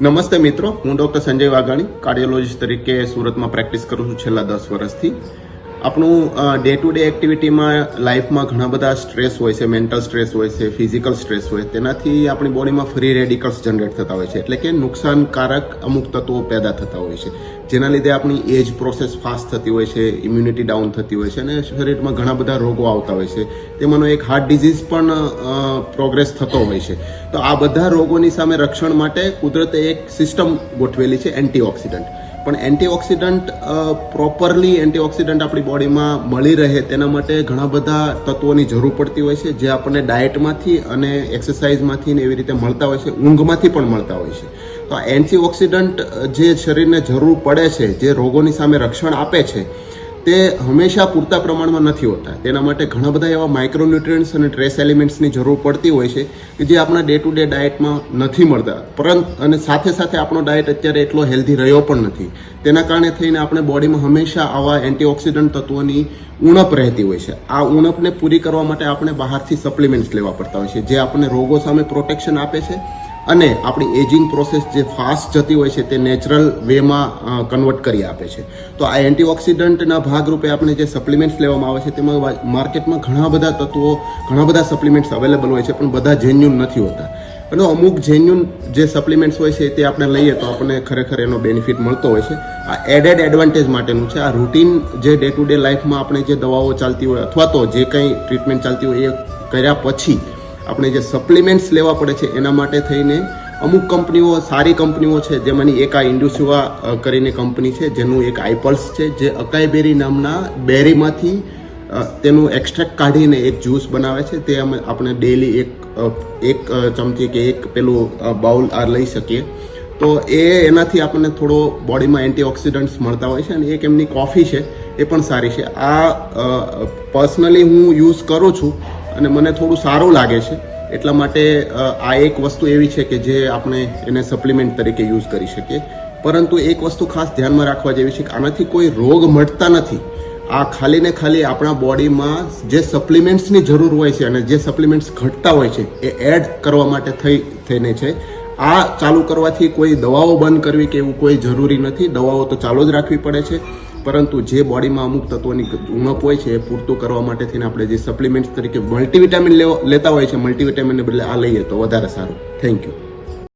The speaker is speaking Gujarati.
નમસ્તે મિત્રો, હું ડૉક્ટર સંજય વાઘાણી કાર્ડિયોલોજીસ્ટ તરીકે સુરતમાં પ્રેક્ટિસ કરું છું છેલ્લા 10 વર્ષથી. આપણું ડે ટુ ડે એક્ટિવિટીમાં લાઈફમાં ઘણા બધા સ્ટ્રેસ હોય છે, મેન્ટલ સ્ટ્રેસ હોય છે, ફિઝિકલ સ્ટ્રેસ હોય, તેનાથી આપણી બોડીમાં ફ્રી રેડિકલ્સ જનરેટ થતા હોય છે, એટલે કે નુકસાનકારક અમુક તત્વો પેદા થતા હોય છે, જેના લીધે આપણી એજ પ્રોસેસ ફાસ્ટ થતી હોય છે, ઇમ્યુનિટી ડાઉન થતી હોય છે અને શરીરમાં ઘણા બધા રોગો આવતા હોય છે. તેમાંનો એક હાર્ટ ડિઝીઝ પણ પ્રોગ્રેસ થતો હોય છે. તો આ બધા રોગોની સામે રક્ષણ માટે કુદરતે એક સિસ્ટમ ગોઠવેલી છે, એન્ટીઓક્સિડન્ટ. પણ એન્ટીઓક્સિડન્ટ પ્રોપરલી એન્ટીઓક્સિડન્ટ આપણી બોડીમાં મળી રહે તેના માટે ઘણા બધા તત્વોની જરૂર પડતી હોય છે, જે આપણને ડાયટમાંથી અને એક્સરસાઇઝમાંથી ને એવી રીતે મળતા હોય છે, ઊંઘમાંથી પણ મળતા હોય છે. તો આ એન્ટીઓક્સિડન્ટ જે શરીરને જરૂર પડે છે, જે રોગોની સામે રક્ષણ આપે છે, તે હંમેશા પૂરતા પ્રમાણમાં નથી હોતા. તેના માટે ઘણા બધા એવા માઇક્રોન્યુટ્રિયન્ટ્સ અને ટ્રેસ એલિમેન્ટ્સની જરૂર પડતી હોય છે કે જે આપણા ડે ટુ ડે ડાયટમાં નથી મળતા. પરંતુ અને સાથે સાથે આપણો ડાયટ અત્યારે એટલો હેલ્ધી રહ્યો પણ નથી. તેના કારણે થઈને આપણે બોડીમાં હંમેશા આવા એન્ટીઓક્સિડન્ટ તત્વોની ઉણપ રહેતી હોય છે. આ ઉણપને પૂરી કરવા માટે આપણે બહારથી સપ્લિમેન્ટ્સ લેવા પડતા હોય છે, જે આપણને રોગો સામે પ્રોટેક્શન આપે છે અને આપણી એજિંગ પ્રોસેસ જે ફાસ્ટ જતી હોય છે તે નેચરલ વેમાં કન્વર્ટ કરી આપે છે. તો આ એન્ટીઓક્સિડન્ટના ભાગરૂપે આપણે જે સપ્લિમેન્ટ્સ લેવામાં આવે છે તેમાં માર્કેટમાં ઘણા બધા તત્વો, ઘણા બધા સપ્લિમેન્ટ્સ અવેલેબલ હોય છે, પણ બધા જેન્યુન નથી હોતા. અને અમુક જેન્યુન જે સપ્લિમેન્ટ્સ હોય છે તે આપણે લઈએ તો આપણને ખરેખર એનો બેનિફિટ મળતો હોય છે. આ એડેડ એડવાન્ટેજ માટેનું છે. આ રૂટીન જે ડે ટુ ડે લાઈફમાં આપણે જે દવાઓ ચાલતી હોય અથવા તો જે કંઈ ટ્રીટમેન્ટ ચાલતી હોય એ કર્યા પછી આપણે જે સપ્લિમેન્ટ્સ લેવા પડે છે એના માટે થઈને અમુક કંપનીઓ, સારી કંપનીઓ છે, જેમાંની એક આ ઇન્ડ્યુસિવા કરીને કંપની છે, જેનું એક આઈપલ્સ છે, જે અકાઈ બેરી નામના બેરીમાંથી તેનું એક્સ્ટ્રેક્ટ કાઢીને એક જ્યુસ બનાવે છે. તે આપણે ડેલી એક ચમચી કે એક પેલું બાઉલ આ લઈ શકીએ. તો એનાથી આપણને થોડો બોડીમાં એન્ટીઓક્સિડન્ટ્સ મળતા હોય છે. અને એક એમની કોફી છે, એ પણ સારી છે. આ પર્સનલી હું યુઝ કરું છું અને મને થોડું સારું લાગે છે. એટલા માટે આ એક વસ્તુ એવી છે કે જે આપણે એને સપ્લિમેન્ટ તરીકે યુઝ કરી શકીએ. પરંતુ એક વસ્તુ ખાસ ધ્યાનમાં રાખવા જેવી છે કે આનાથી કોઈ રોગ મળતા નથી. આ ખાલી ને ખાલી આપણા બોડીમાં જે સપ્લિમેન્ટ્સની જરૂર હોય છે અને જે સપ્લિમેન્ટ્સ ઘટતા હોય છે એ એડ કરવા માટે થઈને છે. આ ચાલુ કરવાથી કોઈ દવાઓ બંધ કરવી કે એવું કોઈ જરૂરી નથી. દવાઓ તો ચાલુ જ રાખવી પડે છે, પરંતુ જે બોડીમાં અમુક તત્વોની ઉણપ હોય છે એ પૂરતું કરવા માટે થઈને આપણે જે સપ્લિમેન્ટ્સ તરીકે મલ્ટીવિટામિન લેતા હોય છે, મલ્ટીવિટામિનને બદલે આ લઈએ તો વધારે સારું. Thank you.